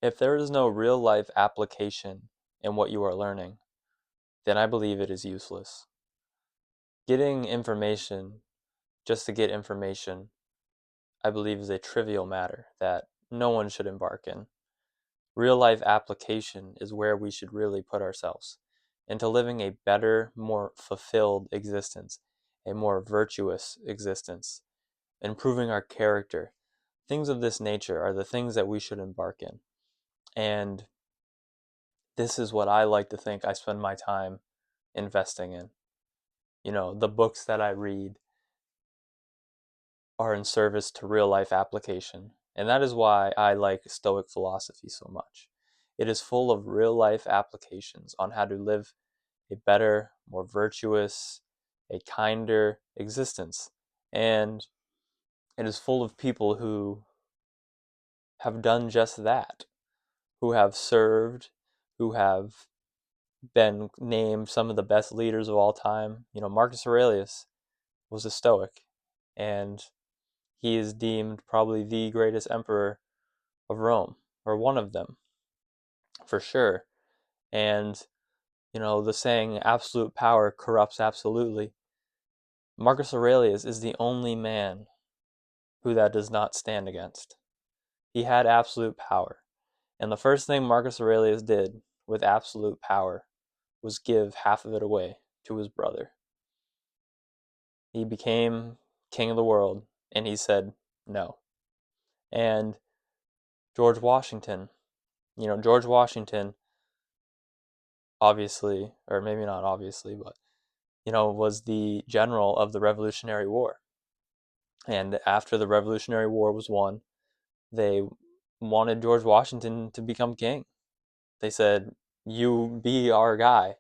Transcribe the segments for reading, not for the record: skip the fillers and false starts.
If there is no real life application in what you are learning, then I believe it is useless. Getting information just to get information, I believe, is a trivial matter that no one should embark in. Real life application is where we should really put ourselves into living a better, more fulfilled existence, a more virtuous existence, improving our character. Things of this nature are the things that we should embark in. And this is what I like to think I spend my time investing in. The books that I read are in service to real life application. And that is why I like Stoic philosophy so much. It is full of real life applications on how to live a better, more virtuous, a kinder existence. And it is full of people who have done just that, who have served, who have been named some of the best leaders of all time. Marcus Aurelius was a Stoic, and he is deemed probably the greatest emperor of Rome, or one of them, for sure. And, the saying, absolute power corrupts absolutely. Marcus Aurelius is the only man who that does not stand against. He had absolute power. And the first thing Marcus Aurelius did with absolute power was give half of it away to his brother. He became king of the world, and he said no. And George Washington, George Washington, obviously, or maybe not obviously, but, was the general of the Revolutionary War. And after the Revolutionary War was won, they wanted George Washington to become king. They said, "You be our guy."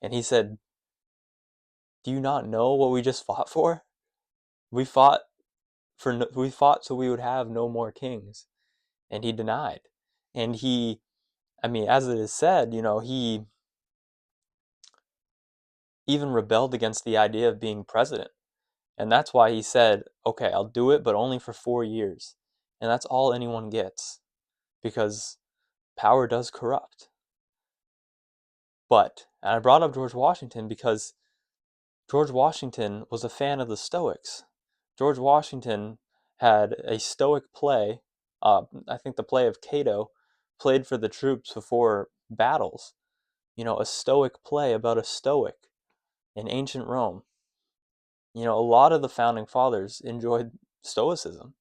And he said, "Do you not know what we just fought for? We fought we fought so we would have no more kings." And he denied. And as it is said, he even rebelled against the idea of being president. And that's why he said, "Okay, I'll do it, but only for 4 years." And that's all anyone gets, because power does corrupt. And I brought up George Washington because George Washington was a fan of the Stoics. George Washington had a Stoic play, I think the play of Cato, played for the troops before battles. A Stoic play about a Stoic in ancient Rome. A lot of the founding fathers enjoyed Stoicism.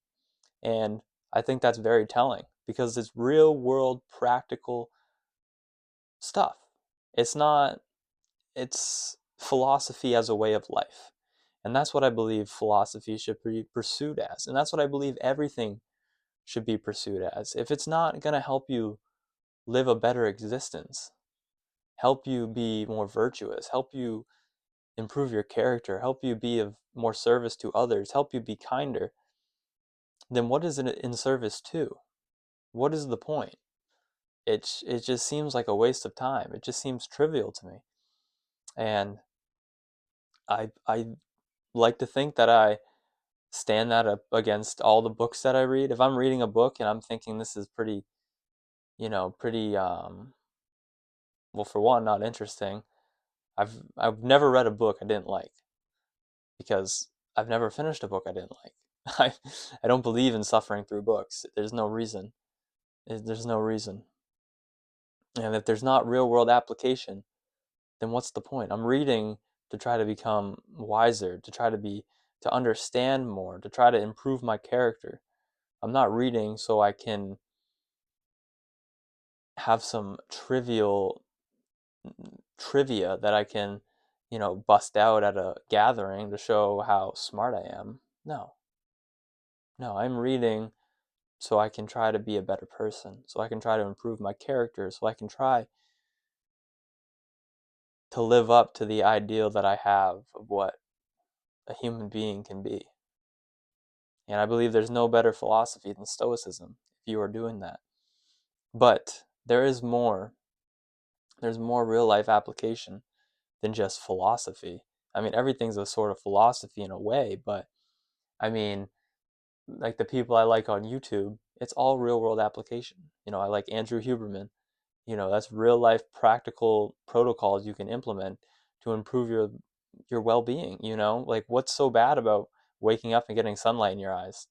And I think that's very telling because it's real world practical stuff. It's not, it's philosophy as a way of life. And that's what I believe philosophy should be pursued as. And that's what I believe everything should be pursued as. If it's not going to help you live a better existence, help you be more virtuous, help you improve your character, help you be of more service to others, help you be kinder, then what is it in service to? What is the point? It just seems like a waste of time. It just seems trivial to me. And I like to think that I stand that up against all the books that I read. If I'm reading a book and I'm thinking this is pretty, pretty well, for one, not interesting. I've never read a book I didn't like, because I've never finished a book I didn't like. I don't believe in suffering through books. There's no reason. There's no reason. And if there's not real world application, then what's the point? I'm reading to try to become wiser, to understand more, to try to improve my character. I'm not reading so I can have some trivial trivia that I can, bust out at a gathering to show how smart I am. No. No, I'm reading so I can try to be a better person, so I can try to improve my character, so I can try to live up to the ideal that I have of what a human being can be. And I believe there's no better philosophy than Stoicism if you are doing that. But there is more. There's more real life application than just philosophy. Everything's a sort of philosophy in a way, but I mean, like the people I like on YouTube, It's all real world application. I like Andrew Huberman. That's real life practical protocols you can implement to improve your well-being. Like, what's so bad about waking up and getting sunlight in your eyes?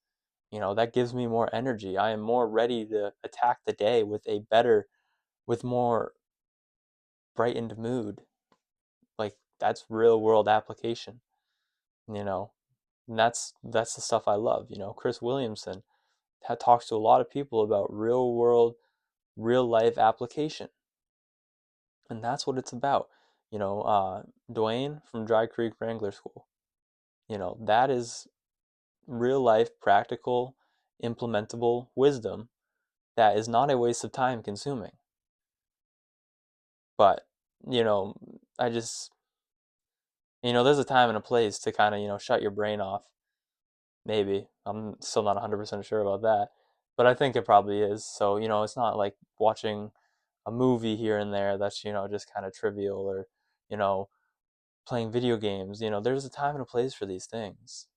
That gives me more energy. I am more ready to attack the day with more brightened mood. Like, that's real world application, you know. And that's the stuff I love. Chris Williamson talks to a lot of people about real world, real life application, and that's what it's about. Dwayne from Dry Creek Wrangler School. That is real life, practical, implementable wisdom that is not a waste of time consuming. But you know, I just there's a time and a place to kind of shut your brain off. Maybe I'm still not 100% sure about that, but I think it probably is. So it's not like watching a movie here and there that's just kind of trivial, or you know playing video games. There's a time and a place for these things.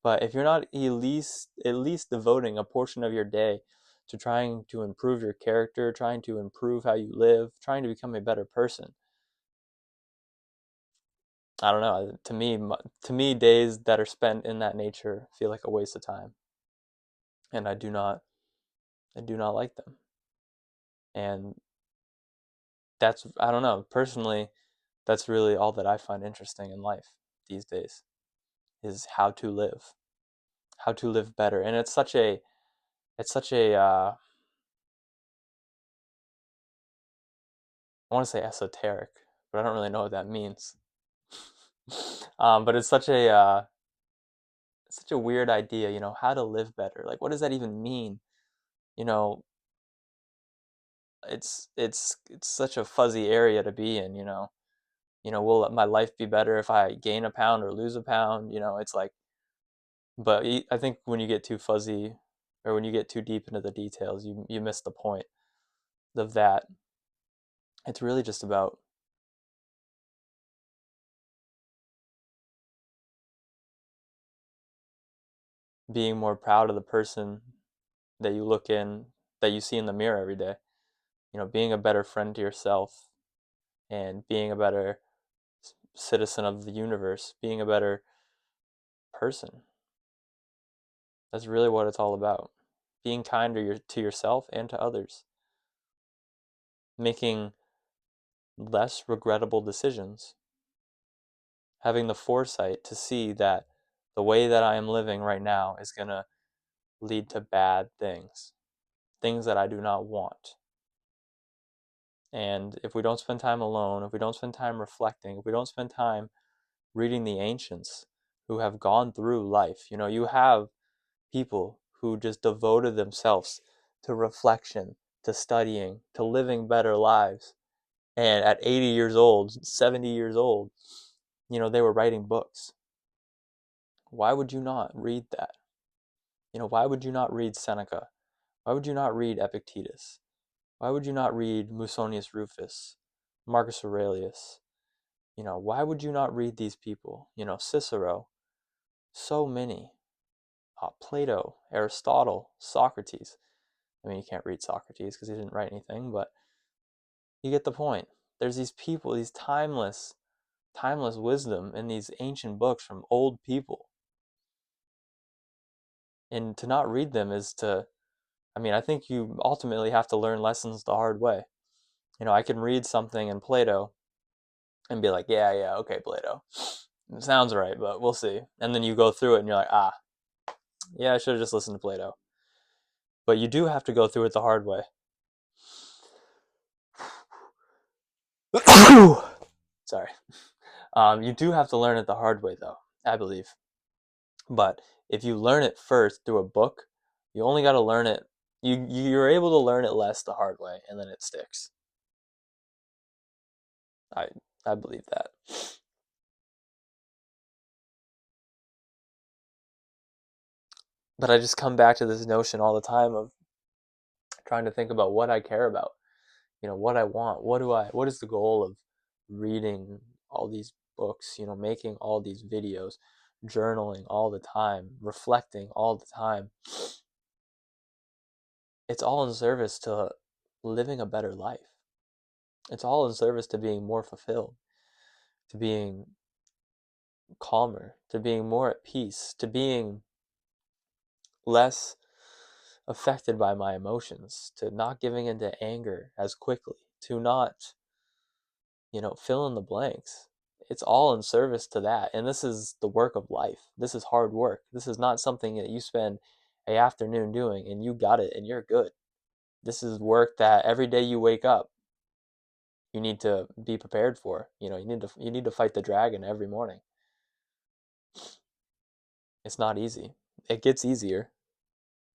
But if you're not at least devoting a portion of your day to trying to improve your character, trying to improve how you live, trying to become a better person, I don't know. To me, days that are spent in that nature feel like a waste of time, and I do not like them. And I don't know. Personally, that's really all that I find interesting in life these days, is how to live better. And it's such a I want to say esoteric, but I don't really know what that means. But it's such a weird idea, how to live better. Like, what does that even mean? You know, it's such a fuzzy area to be in. Will my life be better if I gain a pound or lose a pound? It's like, but I think when you get too fuzzy, or when you get too deep into the details, you miss the point of that. It's really just about being more proud of the person that you see in the mirror every day. Being a better friend to yourself, and being a better citizen of the universe, being a better person. That's really what it's all about. Being kind to yourself and to others, making less regrettable decisions, having the foresight to see that the way that I am living right now is going to lead to bad things that I do not want. And if we don't spend time alone, if we don't spend time reflecting, if we don't spend time reading the ancients who have gone through life, you have people who just devoted themselves to reflection, to studying, to living better lives. And at 80 years old, 70 years old, they were writing books. Why would you not read that? Why would you not read Seneca? Why would you not read Epictetus? Why would you not read Musonius Rufus, Marcus Aurelius? Why would you not read these people? Cicero, so many. Plato, Aristotle, Socrates. I mean, you can't read Socrates because he didn't write anything, but you get the point. There's these people, these timeless wisdom in these ancient books from old people. And to not read them I think you ultimately have to learn lessons the hard way. I can read something in Plato and be like, yeah, yeah, okay, Plato. It sounds right, but we'll see. And then you go through it and you're like, yeah, I should have just listened to Plato. But you do have to go through it the hard way. Sorry. You do have to learn it the hard way, though, I believe. But if you learn it first through a book, you only got to learn it. You're able to learn it less the hard way, and then it sticks. I I believe that. But I just come back to this notion all the time of trying to think about what I care about. What I want. What is the goal of reading all these books, making all these videos, journaling all the time, reflecting all the time. it's all in service to living a better life. It's all in service to being more fulfilled, to being calmer, to being more at peace, to being less affected by my emotions, to not giving into anger as quickly, to not, fill in the blanks. It's all in service to that. And this is the work of life. This is hard work. This is not something that you spend a afternoon doing and you got it and you're good. This is work that every day you wake up, you need to be prepared for. You need to fight the dragon every morning. It's not easy. It gets easier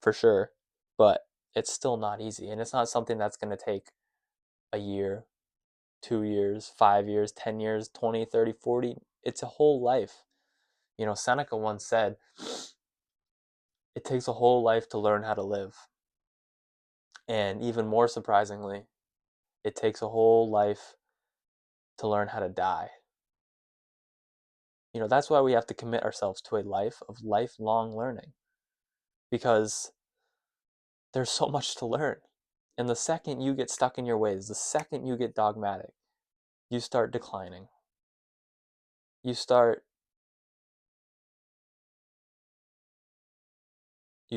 for sure, but it's still not easy. And it's not something that's going to take a year, 2 years, 5 years, 10 years, 20, 30, 40. It's a whole life. Seneca once said, it takes a whole life to learn how to live. And even more surprisingly, it takes a whole life to learn how to die. That's why we have to commit ourselves to a life of lifelong learning, because there's so much to learn. And the second you get stuck in your ways, the second you get dogmatic, you start declining. You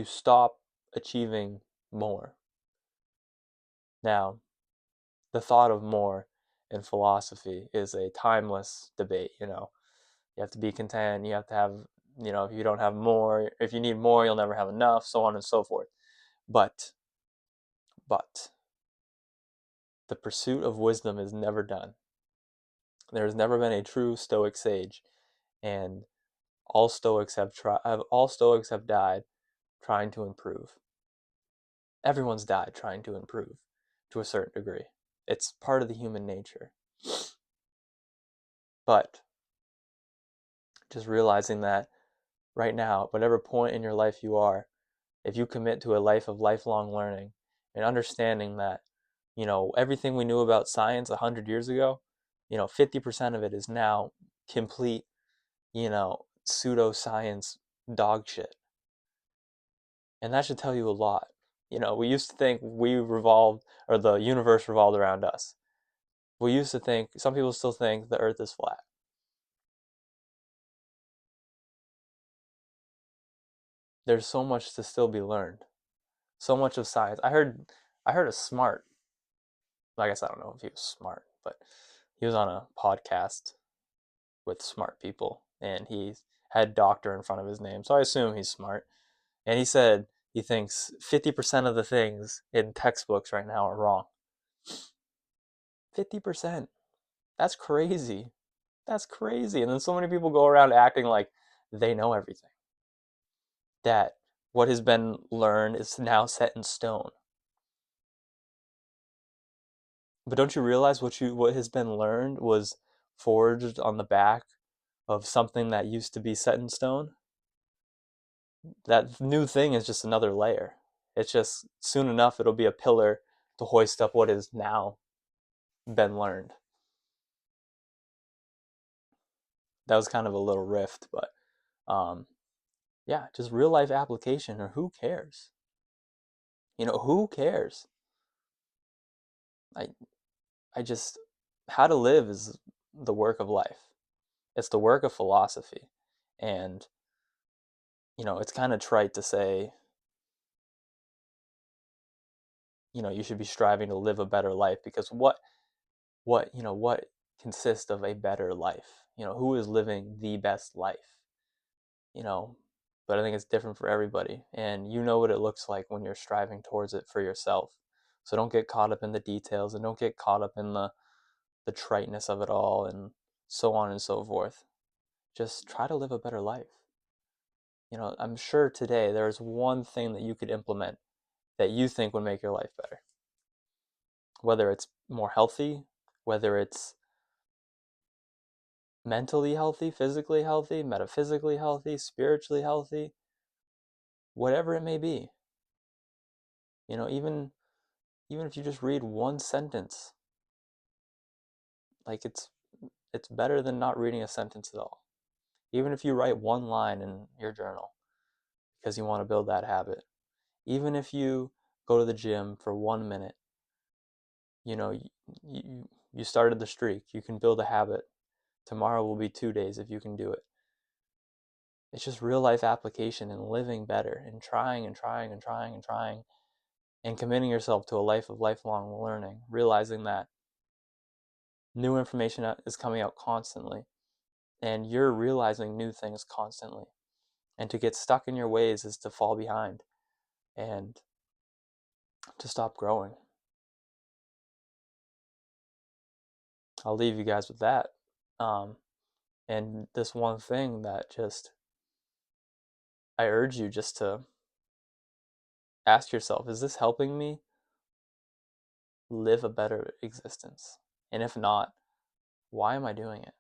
stop achieving more. Now, the thought of more in philosophy is a timeless debate. You have to be content. You have to have, if you don't have more, if you need more, you'll never have enough, so on and so forth. But the pursuit of wisdom is never done. There has never been a true Stoic sage, and all Stoics have died trying to improve. Everyone's died trying to improve to a certain degree. It's part of the human nature. But just realizing that right now, whatever point in your life you are, if you commit to a life of lifelong learning and understanding that, everything we knew about science 100 years ago, 50% of it is now complete, pseudoscience dog shit. And that should tell you a lot. We used to think the universe revolved around us. We used to think, some people still think the earth is flat. There's so much to still be learned. So much of science. I heard a smart, I guess I don't know if he was smart, but he was on a podcast with smart people and he had doctor in front of his name. So I assume he's smart. And he said he thinks 50% of the things in textbooks right now are wrong. 50%. That's crazy. That's crazy. And then so many people go around acting like they know everything. That what has been learned is now set in stone. But don't you realize what has been learned was forged on the back of something that used to be set in stone? That new thing is just another layer. It's just soon enough it'll be a pillar to hoist up what has now been learned. That was kind of a little rift, but yeah, just real life application, or who cares? Who cares? I I just how to live is the work of life. It's the work of philosophy. And it's kind of trite to say, you should be striving to live a better life, because what consists of a better life? Who is living the best life? You know, but I think it's different for everybody, and you know what it looks like when you're striving towards it for yourself. So don't get caught up in the details, and don't get caught up in the triteness of it all, and so on and so forth. Just try to live a better life. I'm sure today there's one thing that you could implement that you think would make your life better. Whether it's more healthy, whether it's mentally healthy, physically healthy, metaphysically healthy, spiritually healthy, whatever it may be. Even if you just read one sentence, like it's better than not reading a sentence at all. Even if you write one line in your journal because you want to build that habit. Even if you Go to the gym for 1 minute. You know, you started the streak. You can build a habit. Tomorrow will be 2 days if you can do it. It's just real life application and living better and trying and trying and trying and trying and committing yourself to a life of lifelong learning, realizing that new information is coming out constantly and you're realizing new things constantly. And to get stuck in your ways is to fall behind and to stop growing. I'll leave you guys with that. And this one thing that just, I urge you just to ask yourself, is this helping me live a better existence? And if not, why am I doing it?